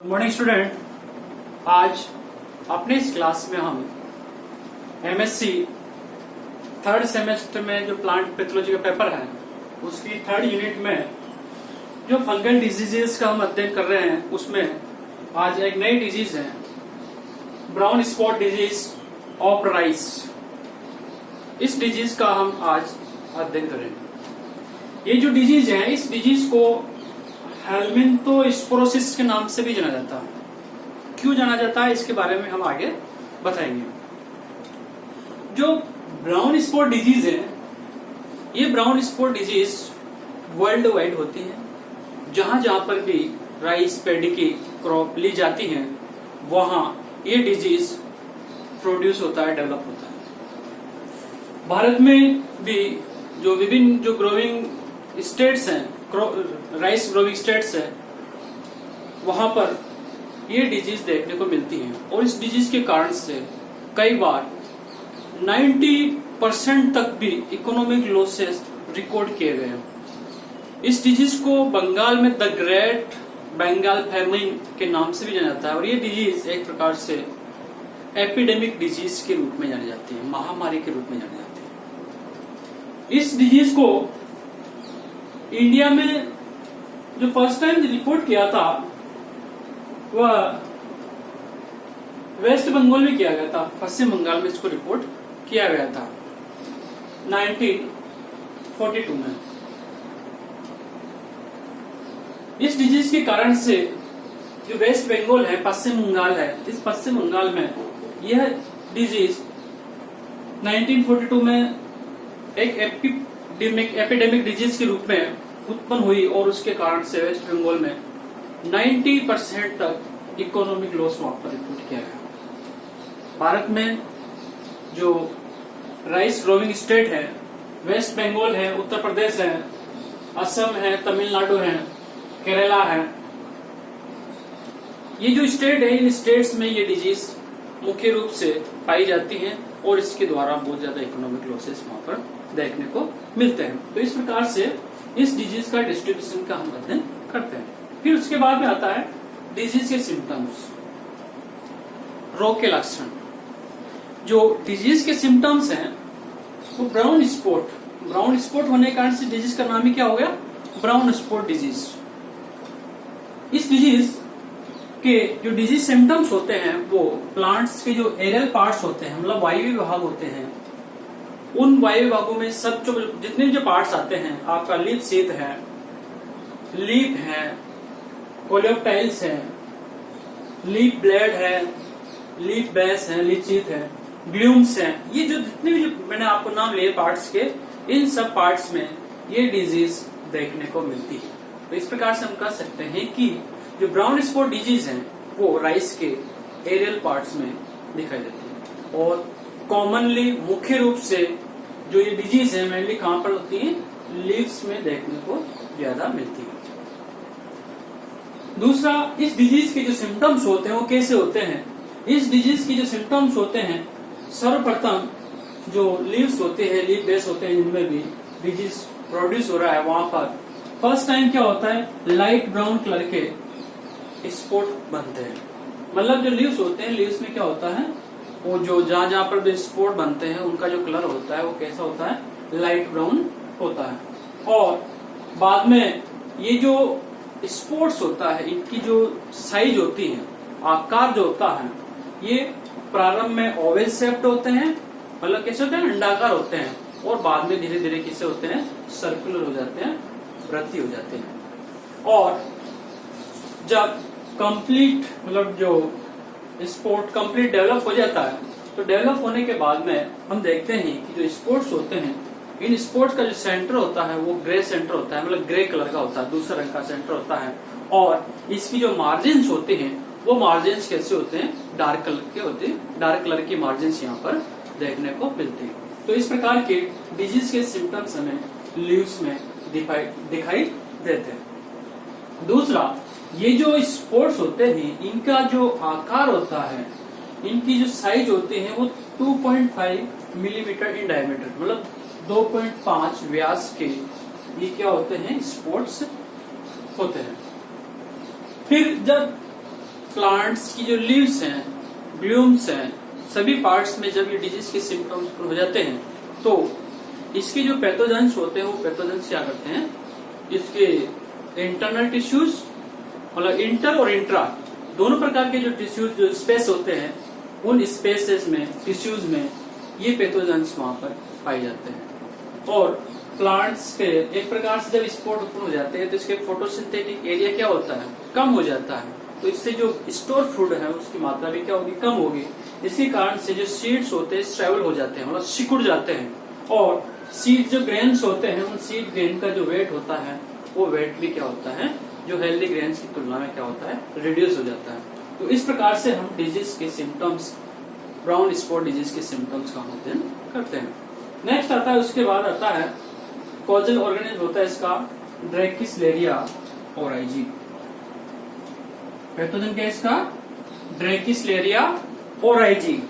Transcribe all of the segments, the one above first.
Good morning student. आज अपने इस क्लास में हम एमएससी थर्ड सेमेस्टर में जो प्लांट पैथोलॉजी का पेपर है उसकी थर्ड यूनिट में जो फंगल डिजीजेस का हम अध्ययन कर रहे हैं उसमें आज एक नई डिजीज है brown spot disease of rice. इस डिजीज का हम आज अध्ययन करेंगे। ये जो डिजीज है इस डिजीज को हेलमिंथोस्पोरोसिस के नाम से भी जाना जाता है। क्यों जाना जाता है इसके बारे में हम आगे बताएंगे। जो ब्राउन स्पॉट डिजीज है ये brown spot disease world wide होती है। जहां जहां पर भी राइस पैडी की क्रॉप ली जाती है वहां ये डिजीज प्रोड्यूस होता है, डेवलप होता है। भारत में भी जो विभिन्न जो ग्रोइंग स्टेट्स हैं, राइस ग्रोइंग स्टेट्स है, वहां पर ये डिजीज देखने को मिलती है और इस डिजीज के कारण से कई बार 90% तक भी इकोनॉमिक लॉसेस रिकॉर्ड किए गए हैं। इस डिजीज को बंगाल में द ग्रेट बंगाल फैमिन के नाम से भी जाना जाता है और ये डिजीज एक प्रकार से एपिडेमिक डिजीज के रूप में जानी जाती है, महामारी के रूप में जानी जाती है। इस डिजीज को इंडिया में जो फर्स्ट टाइम रिपोर्ट किया था वह वेस्ट बंगाल में किया गया था। पश्चिम बंगाल में इसको रिपोर्ट किया गया था 1942 में। इस डिजीज के कारण से जो वेस्ट बंगाल है, पश्चिम बंगाल है, इस पश्चिम बंगाल में यह डिजीज 1942 में एक एपिडेमिक डिजीज के रूप में उत्पन्न हुई और उसके कारण से वेस्ट बंगाल में 90% तक इकोनॉमिक लॉस वहां पर रिपोर्ट किया गया। भारत में जो राइस ग्रोइंग स्टेट है वेस्ट बंगाल है, उत्तर प्रदेश है, असम है, तमिलनाडु है, केरला है। ये जो स्टेट है इन स्टेट्स में ये डिजीज मुख्य रूप से पाई जाती है और इसके द्वारा बहुत ज्यादा इकोनॉमिक लॉसेस वहां पर देखने को मिलते हैं। तो इस प्रकार से इस डिजीज का डिस्ट्रीब्यूशन का हम अध्ययन करते हैं। फिर उसके बाद में आता है डिजीज के सिम्टम्स, रोग के लक्षण। जो डिजीज के सिम्टम्स हैं वो ब्राउन स्पॉट होने के कारण से डिजीज का नाम ही क्या हो गया, ब्राउन स्पॉट डिजीज। इस डिजीज के जो डिजीज सिम्टम्स होते हैं वो प्लांट्स के जो एरियल पार्ट्स होते हैं, मतलब वायवीय विभाग होते हैं, उन वायु विभागों में सब जो जितने जो पार्ट्स आते हैं, आपका लीफ शीथ है, लीफ है, कोलियोप्टाइल्स है, लीफ ब्लेड है, लीफ बेस है, लीफ शीथ है, ग्लूम्स हैं, ये जो जितने भी जो मैंने आपको नाम लिए पार्ट्स के, इन सब पार्ट्स में ये डिजीज देखने को मिलती है। तो इस प्रकार से हम कह सकते हैं कि जो ब्राउन स्पॉट डिजीज है वो राइस के एरियल पार्ट्स में दिखाई देती है और कॉमनली मुख्य रूप से जो ये डिजीज है मेनली कहां पर होती है, लीव्स में देखने को ज्यादा मिलती है। दूसरा, इस डिजीज के जो सिम्टम्स होते हैं वो कैसे होते हैं। इस डिजीज की जो सिम्टम्स होते हैं, सर्वप्रथम जो लीव्स होते हैं, लीफ बेस होते हैं, जिनमें भी डिजीज प्रोड्यूस हो रहा है वहां पर फर्स्ट टाइम क्या होता है, लाइट ब्राउन कलर के स्पॉट बनते हैं। मतलब जो लीव्स होते हैं, लीव्स में क्या होता है, वो जो जहां जहां पर स्पॉट बनते हैं उनका जो कलर होता है वो कैसा होता है, लाइट ब्राउन होता है। और बाद में ये जो स्पॉट्स होता है इनकी जो साइज होती है, आकार जो होता है, ये प्रारंभ में ओवल शेप्ड होते हैं, मतलब कैसे होते हैं, अंडाकार होते हैं, और बाद में धीरे धीरे कैसे होते हैं, सर्कुलर हो जाते हैं, वृत्तीय हो जाते हैं। और जब कंप्लीट मतलब जो स्पोर्ट कंप्लीट डेवलप हो जाता है तो डेवलप होने के बाद में हम देखते हैं कि जो स्पोर्ट्स होते हैं, इन स्पोर्ट्स का जो सेंटर होता है वो ग्रे सेंटर होता है, मतलब ग्रे कलर का होता है, दूसरे रंग का सेंटर होता है। और इसकी जो मार्जिन्स होते हैं वो मार्जिन्स कैसे होते हैं, डार्क कलर के होते हैं, डार्क कलर की मार्जिन्स यहाँ पर देखने को मिलते हैं। तो इस प्रकार के डिजीज के सिम्टम्स हमें लीव्स में दिखाई देते हैं। दूसरा, ये जो स्पॉट्स होते हैं इनका जो आकार होता है, इनकी जो साइज होते हैं वो 2.5 मिलीमीटर इन डायमीटर, मतलब 2.5 व्यास के ये क्या होते हैं, स्पॉट्स होते हैं। फिर जब प्लांट्स की जो लीव्स हैं, ब्लूम्स हैं, सभी पार्ट्स में जब ये डिजीज के सिम्टम्स हो जाते हैं तो इसके जो पैथोजेंस होते हैं वो पैथोजेंस क्या करते हैं, इसके इंटरनल टिश्यूज मतलब इंटर और इंट्रा दोनों प्रकार के जो टिश्यूज जो स्पेस होते हैं उन स्पेसेस में टिश्यूज में ये पैथोजेंस वहां पर पाए जाते हैं। और प्लांट्स के एक प्रकार से जब स्पोर्ट उत्पन्न हो जाते हैं तो इसके फोटोसिंथेटिक एरिया क्या होता है, कम हो जाता है, तो इससे जो स्टोर फूड है उसकी मात्रा भी क्या होगी, कम होगी। इसी कारण से जो सीड्स होते हैं स्ट्रेवल हो जाते हैं मतलब सिकुड़ जाते हैं, और सीड जो ग्रेन्स होते हैं उन सीड ग्रेन का जो वेट होता है वो वेट भी क्या होता है, जो हेल्दी ग्रेन्स की तुलना में क्या होता है, रिड्यूस हो जाता है। तो इस प्रकार से हम डिजीज के सिम्टम्स, ब्राउन स्पॉट डिजीज के सिम्टम्स का अध्ययन करते हैं। नेक्स्ट आता है, उसके बाद आता है कॉजल ऑर्गेनिज्म होता है इसका ड्रैकिसलेरिया ओराइजी। पैथोजन क्या है इसका, ड्रैकिसलेरिया ओराइजी।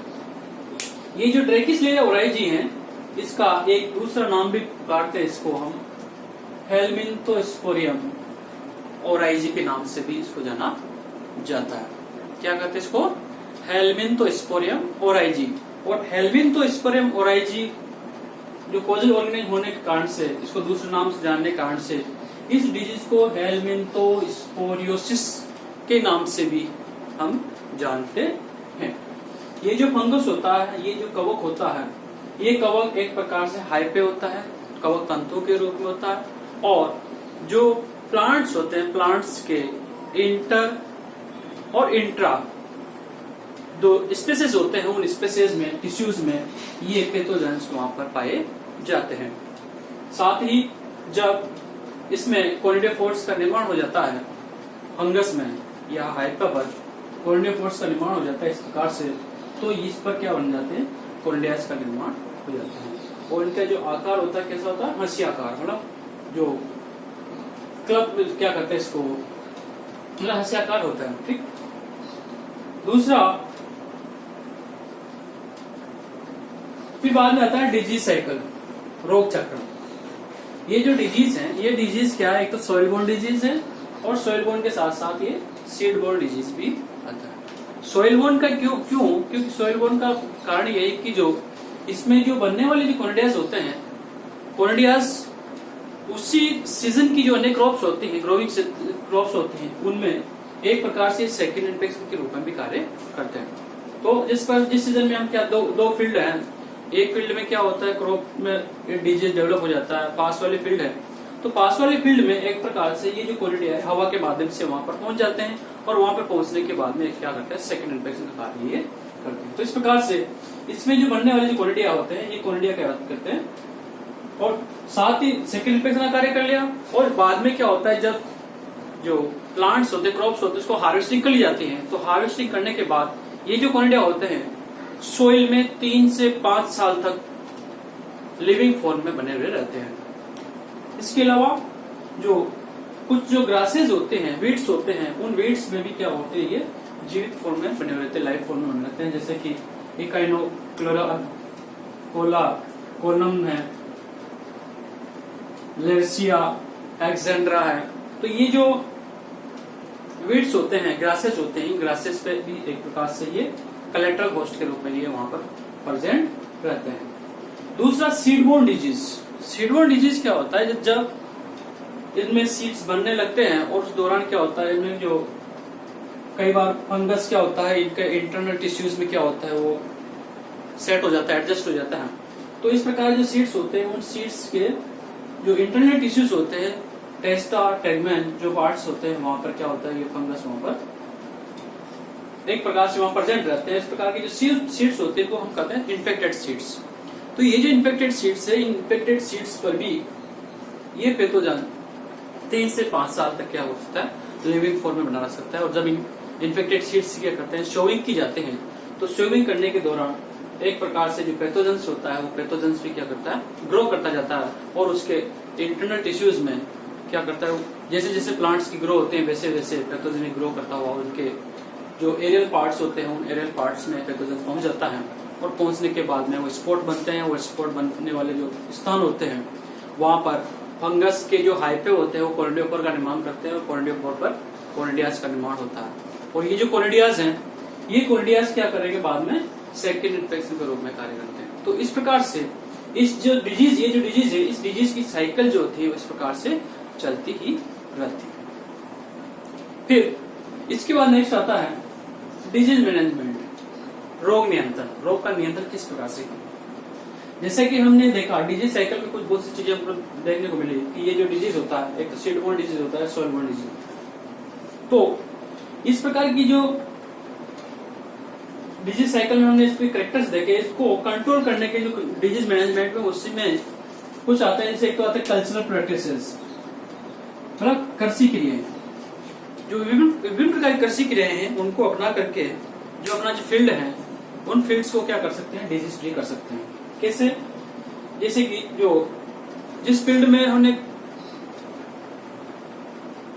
ये जो ड्रैकिसलेरिया ओराइजी है इसका एक दूसरा नाम भी पुकारते हैं इसको हम हेलमिंथोस्पोरियम ओराइजी के नाम से भी इसको जाना जाता है। क्या कहते हैं इसको, हेलमिंथोस्पोरियम ओराइजी। और हेलमिंथोस्पोरियम ओराइजी जो कॉजल ऑर्गेनिज्म होने के कारण से इसको दूसरे नाम से जानने के कारण से इस डिजीज को हेलमिंथोस्पोरियोसिस के नाम से भी हम जानते हैं। ये जो फंगस होता है, ये जो कवक होता है, ये कवक एक प्रकार से हाइपे होता है, कवक तंतु के रूप में होता है, और जो प्लांट्स होते हैं प्लांट्स के इंटर और इंट्रा दो स्पेसेस होते हैं, उन स्पेसेस में टिश्यूज में ये पैथोजेंस वहां पर पाए जाते हैं। साथ ही जब इसमें कोनिडियोफोर्स का निर्माण हो जाता है फंगस में या हाइपा पर कोनिडियोफोर्स का निर्माण हो जाता है इस प्रकार से, तो इस पर क्या बन जाते हैं, कोनिडियास का निर्माण हो जाता है। और इनका जो आकार होता है कैसा होता है, हंसी आकार, मतलब जो क्लब क्या करते हैं इसको, मतलब हंसी आकार होता है। ठीक, दूसरा फिर बाद में आता है डिजीज साइकिल, रोग चक्र। ये जो डिजीज है, ये डिजीज क्या है, एक तो सॉइल बोर्न डिजीज है और सॉइल बोर्न के साथ साथ ये सीड बोर्न डिजीज भी आता है। सॉइल बोर्न का क्यों, क्योंकि सॉइल बोर्न का कारण ये है कि जो इसमें जो बनने वाले जो कोनिडियास होते हैं, कोनिडियास उसी सीजन की जो अन्य क्रॉप्स होती हैं, ग्रोइंग क्रॉप्स होती हैं, उनमें एक प्रकार से सेकेंड इन्फेक्शन के रूप में भी कार्य करते हैं। तो जिस सीजन में हम क्या दो फील्ड है, एक फील्ड में क्या होता है, क्रॉप में डिजीज डेवलप हो जाता है, पास वाले फील्ड है, तो पास वाले फील्ड में एक प्रकार से ये जो कोनिडिया है हवा के माध्यम से वहां पर पहुंच जाते हैं, और वहां पर पहुंचने के बाद में क्या करते हैं, सेकेंड इन्फेक्शन का कार्य ये करते हैं। तो इस प्रकार से इसमें जो बनने वाले जो कोनिडिया होते हैं, ये कोनिडिया क्या करते हैं, और साथ ही सेकेंड इन्फेक्शन का कार्य कर लिया। और बाद में क्या होता है, जब जो प्लांट्स होते हैं, क्रॉप्स होते हैं, उसको हार्वेस्टिंग कर ली जाती है, तो हार्वेस्टिंग करने के बाद ये जो कोनिडिया होते हैं सोइल में 3 से 5 साल तक लिविंग फॉर्म में बने हुए रहते हैं। इसके अलावा जो कुछ जो ग्रासेस होते हैं, वीड्स होते हैं, उन वीड्स में भी क्या होते हैं, ये जीवित फॉर्म में बने हुए रहते हैं, लाइफ फॉर्म में बने रहते हैं, जैसे कि कोलम है, लेर्सिया, एक्जेंड्रा है। तो ये जो वीड्स होते हैं, ग्रासेस होते हैं, इन ग्रासेस पे भी एक प्रकार से ये कलेक्ट्रल होस्ट के रूप में ये वहां पर प्रेजेंट रहते हैं। दूसरा सीडबोर्न डिजीज। सीडबोर्न डिजीज क्या होता है, जब इनमें सीड्स बनने लगते हैं और उस दौरान क्या होता है, इनमें जो कई बार फंगस क्या होता है, इनके इंटरनल टिश्यूज में क्या होता है, वो सेट हो जाता है, एडजस्ट हो जाता है। तो इस प्रकार जो सीड्स होते हैं, उन सीड्स के जो इंटरनल टिश्यूज होते हैं, टेस्टा, टेगमेन जो पार्ट्स होते हैं, वहां पर क्या होता है, ये फंगस वहां पर एक प्रकार से वहां प्रेजेंट रहते हैं। इस प्रकार की जो सीड्स होते हैं, वो हम कहते हैं इन्फेक्टेड सीड्स। तो ये जो इन्फेक्टेड सीड्स है, इन्फेक्टेड सीड्स पर भी ये पैथोजन 3 से 5 साल तक क्या हो सकता है, लिविंग फॉर्म में बना रह सकता है। और जब इन्फेक्टेड सीड्स क्या करते हैं, शोविंग की जाते हैं, तो शोविंग करने के दौरान एक प्रकार से जो पैथोजेंस होता है, वो पैथोजेंस भी क्या करता है, ग्रो करता जाता है, और उसके इंटरनल टिश्यूज में क्या करता है, जैसे जैसे प्लांट्स की ग्रो होते हैं वैसे वैसे पैथोजन ग्रो करता हुआ उनके जो एरियल पार्ट्स होते हैं, उन एरियल पार्ट्स में पैथोजन पहुंच जाता है, और पहुंचने के बाद में वो स्पॉट बनते हैं। वो स्पॉट बनने वाले जो स्थान होते हैं, वहां पर फंगस के जो हाइपे होते हैं, वो कोनिडियोफोर का निर्माण करते हैं, और कोनिडियोफोर पर कोनिडियास का निर्माण होता है। और ये जो कोनिडियाज हैं, ये कोनिडियाज क्या करेंगे बाद में सेकेंड इन्फेक्शन के रूप में कार्य करते हैं। तो इस प्रकार से इस जो डिजीज, ये जो डिजीज है, इस डिजीज की साइकिल जो होती है इस प्रकार से चलती ही रहती है। फिर इसके बाद नेक्स्ट आता है डिजीज मैनेजमेंट, रोग नियंत्रण। रोग का नियंत्रण किस प्रकार से करें? जैसे कि हमने देखा डिजीज साइकिल में कुछ बहुत सी चीजें हमको देखने को मिली कि ये जो डिजीज होता है, एक तो सीड बोर्न डिजीज होता है, सॉइल बोर्न डिजीज। तो इस प्रकार की जो डिजीज साइकिल में हमने इसके करेक्टर्स देखे, इसको कंट्रोल करने के जो डिजीज मैनेजमेंट में उसमें कुछ आता है। जैसे एक तो आता है कल्चरल प्रैक्टिसेस, मतलब कृषि क्रियाएं। जो विभिन्न प्रकार की कृषि क्रियाएं हैं उनको अपना करके जो अपना जो फील्ड है उन फील्ड्स को क्या कर सकते हैं, डिजीज फ्री कर सकते हैं। कैसे? जैसे कि जो जिस फील्ड में हमने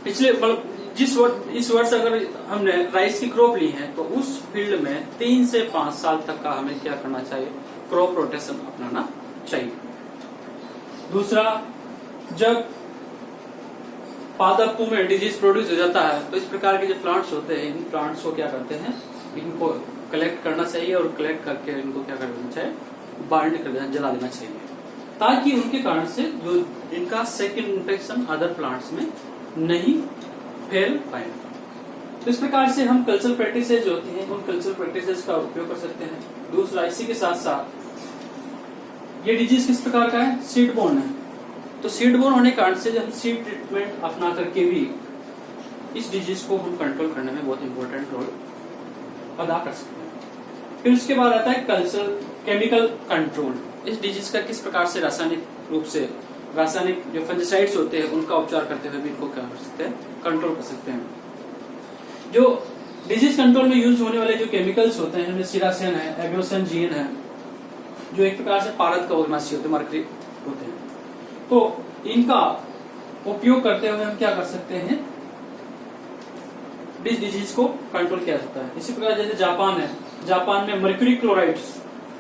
पिछले मतलब इस वर्ष अगर हमने राइस की क्रॉप ली है तो उस फील्ड में 3 से 5 साल तक का हमें क्या करना चाहिए, क्रॉप रोटेशन अपनाना चाहिए। दूसरा, जब पादपों में डिजीज प्रोड्यूस हो जाता है तो इस प्रकार के जो प्लांट्स होते हैं, इन प्लांट्स को क्या करते हैं, इनको कलेक्ट करना चाहिए और कलेक्ट करके इनको क्या कर देना चाहिए, बाइंड कर देना, जला देना चाहिए, ताकि उनके कारण से जो इनका सेकेंड इन्फेक्शन अदर प्लांट्स में नहीं फैल पाए। तो इस प्रकार से हम कल्चरल प्रैक्टिसेस जो होती हैं उन कल्चरल प्रैक्टिसेस का उपयोग कर सकते हैं। दूसरा, इसी के साथ साथ ये डिजीज किस प्रकार का है, सीड बोर्न है। तो सीड बोर्न होने के कारण से हम सीड ट्रीटमेंट अपना करके भी इस डिजीज को हम कंट्रोल करने में बहुत इंपॉर्टेंट रोल अदा कर सकते हैं। फिर उसके बाद आता है कल्चरल केमिकल कंट्रोल। इस डिजीज का किस प्रकार से रासायनिक रूप से, रासायनिक जो फंजिसाइड्स होते हैं उनका उपचार करते हुए भी इनको क्या कर सकते हैं, कंट्रोल कर सकते हैं। जो डिजीज कंट्रोल में यूज होने वाले जो केमिकल्स होते हैं उनमें सिरासेन है, एब्योसन जीन है, जो एक प्रकार से पारद कवकनाशी होते हैं, मरकरी होते हैं। तो इनका उपयोग करते हुए हम क्या कर सकते हैं, इस डिजीज को कंट्रोल किया जाता है। इसी प्रकार जैसे जापान है, जापान में मर्क्यूरी क्लोराइड्स,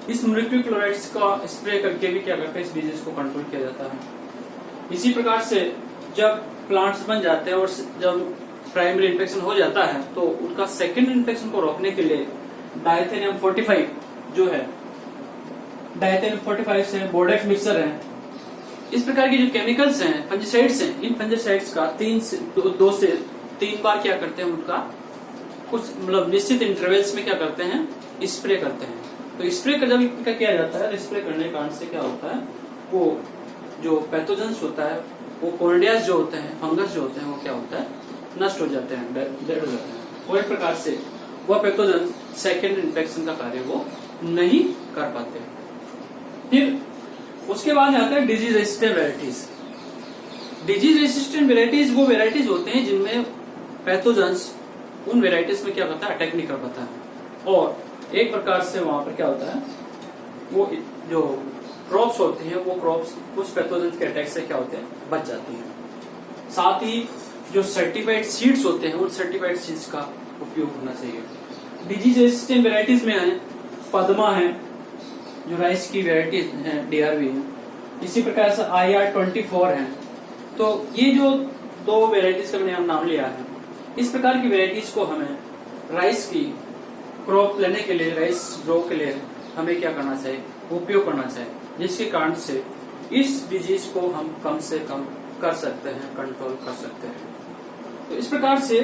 इस मर्क्यूरी क्लोराइड्स का स्प्रे करके भी क्या करते हैं, इस डिजीज को कंट्रोल किया जाता है। इसी प्रकार से जब प्लांट्स बन जाते हैं और जब प्राइमरी इन्फेक्शन हो जाता है तो उनका सेकेंड इन्फेक्शन को रोकने के लिए डायथेनियम 45 जो है, डायथेनियम 45 से बोर्डेक्स मिक्सर है, इस प्रकार के जो केमिकल्स हैं, फंजिसाइड्स हैं, इन फंजिसाइड्स का 2 से 3 बार क्या करते हैं, उनका कुछ मतलब निश्चित इंटरवल्स में क्या करते हैं, स्प्रे करते हैं। तो स्प्रे कर जब इनका किया जाता है, स्प्रे करने के कारण से क्या होता है, वो जो पैथोजेंस होता है, वो कोनिडियाज जो होते हैं, फंगस जो होते हैं, वो क्या होता है, नष्ट हो जाते हैं, डेड हो जाते हैं। और एक प्रकार से वह पैथोजन सेकेंड इन्फेक्शन का कार्य वो नहीं कर पाते। फिर उसके बाद आता है disease resistant varieties. Disease resistant varieties वो वेराइटीज होते हैं जिनमें पैथोजेंस उन वेराइटीज में क्या करता है, अटैक नहीं कर पाता है, और एक प्रकार से वहां पर क्या होता है, वो जो क्रॉप्स होती हैं वो क्रॉप्स कुछ पैथोजेंस के अटैक से क्या होते हैं, बच जाती हैं। साथ ही जो सर्टिफाइड सीड्स होते हैं उन सर्टिफाइड सीड्स का उपयोग होना चाहिए। डिजीज रेसिस्टेंट वेराइटीज में है पद्मा है, जो राइस की वेराइटी है, DRV है, इसी प्रकार से IR24 है। तो ये जो 2 वेराइटीज का मैंने नाम लिया है, इस प्रकार की वेराइटीज को हमें राइस की क्रॉप लेने के लिए, राइस ग्रो के लिए हमें क्या करना चाहिए, उपयोग करना चाहिए, जिसके कारण से इस डिजीज को हम कम से कम कर सकते हैं, कंट्रोल कर सकते हैं। तो इस प्रकार से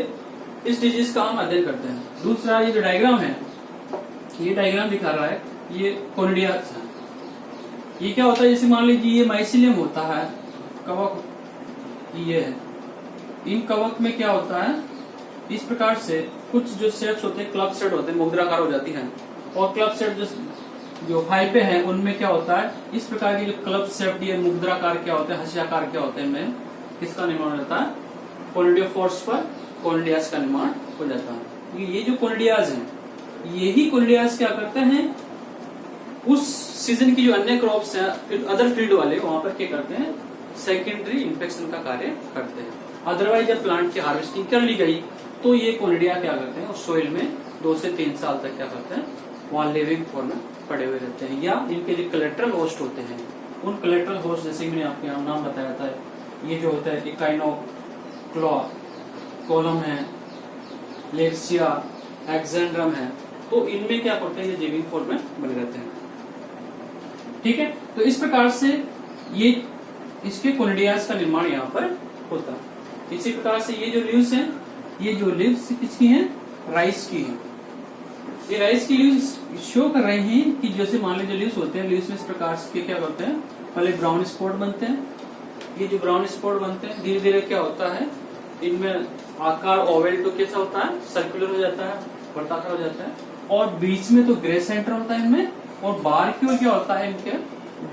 इस डिजीज का हम अध्ययन करते हैं। दूसरा, ये जो डायग्राम है, ये डायग्राम दिखा रहा है, ये कोनिडियाज है। ये क्या होता है, जैसे मान लीजिए ये माइसिलियम होता है, कवक ये है, इन कवक में क्या होता है, इस प्रकार से कुछ जो शेप्स होते हैं, क्लब शेड होते हैं, मुद्राकार हो जाती है, और क्लब शेड जो हाइपे हैं उनमें क्या होता है, इस प्रकार के जो क्लब शेप ये मुद्राकार क्या होते हैं, हंसियाकार क्या होते हैं, इनमें किसका निर्माण हो जाता है, कोनिडियोफोर्स पर कोनिडियाज का निर्माण हो जाता है। ये जो कोनिडियाज हैं, यही कोनिडियाज क्या करते हैं, उस सीजन की जो अन्य क्रॉप्स हैं, अदर फील्ड वाले, वहां पर क्या करते हैं, सेकेंडरी इन्फेक्शन का कार्य करते हैं। अदरवाइज जब प्लांट की हार्वेस्टिंग कर ली गई तो ये कोनिडिया क्या करते हैं, उस सोइल में 2 से 3 साल तक क्या करते हैं, वहां लिविंग फॉर्म में पड़े हुए रहते हैं, या इनके जो कलेक्ट्रल होस्ट होते हैं, उन कलेक्ट्रल होस्ट, जैसे मैंने आपके नाम बताया था, ये जो होता है इकाइनोक्लॉ कॉलम है, लेक्सिया, एक्जेंड्रम है, तो इनमें क्या होते हैं, ये जिविंग फॉर्म में बने रहते हैं। ठीक है, तो इस प्रकार से ये इसके कोनिडियास का निर्माण यहाँ पर होता है। इसी प्रकार से ये जो लीव्स हैं, ये जो लीव्स किसकी हैं, राइस की हैं। ये राइस की लीव्स शो कर रहे हैं कि जैसे मान लीजिए लीव्स होते हैं, लीव्स में इस प्रकार के क्या होते हैं, पहले ब्राउन स्पॉट बनते हैं। ये जो ब्राउन स्पॉट बनते हैं धीरे धीरे क्या होता है, इनमें आकार ओवल तो कैसा होता है, सर्कुलर हो जाता है, वर्ताकार हो जाता है, और बीच में तो ग्रे सेंटर होता है इनमें, और बाहर की ओर क्या होता है, इनके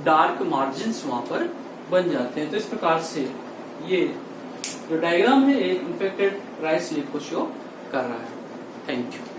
डार्क मार्जिन्स वहां पर बन जाते हैं। तो इस प्रकार से ये जो डायग्राम है, एक इन्फेक्टेड राइस लीफ को शो कर रहा है। Thank you.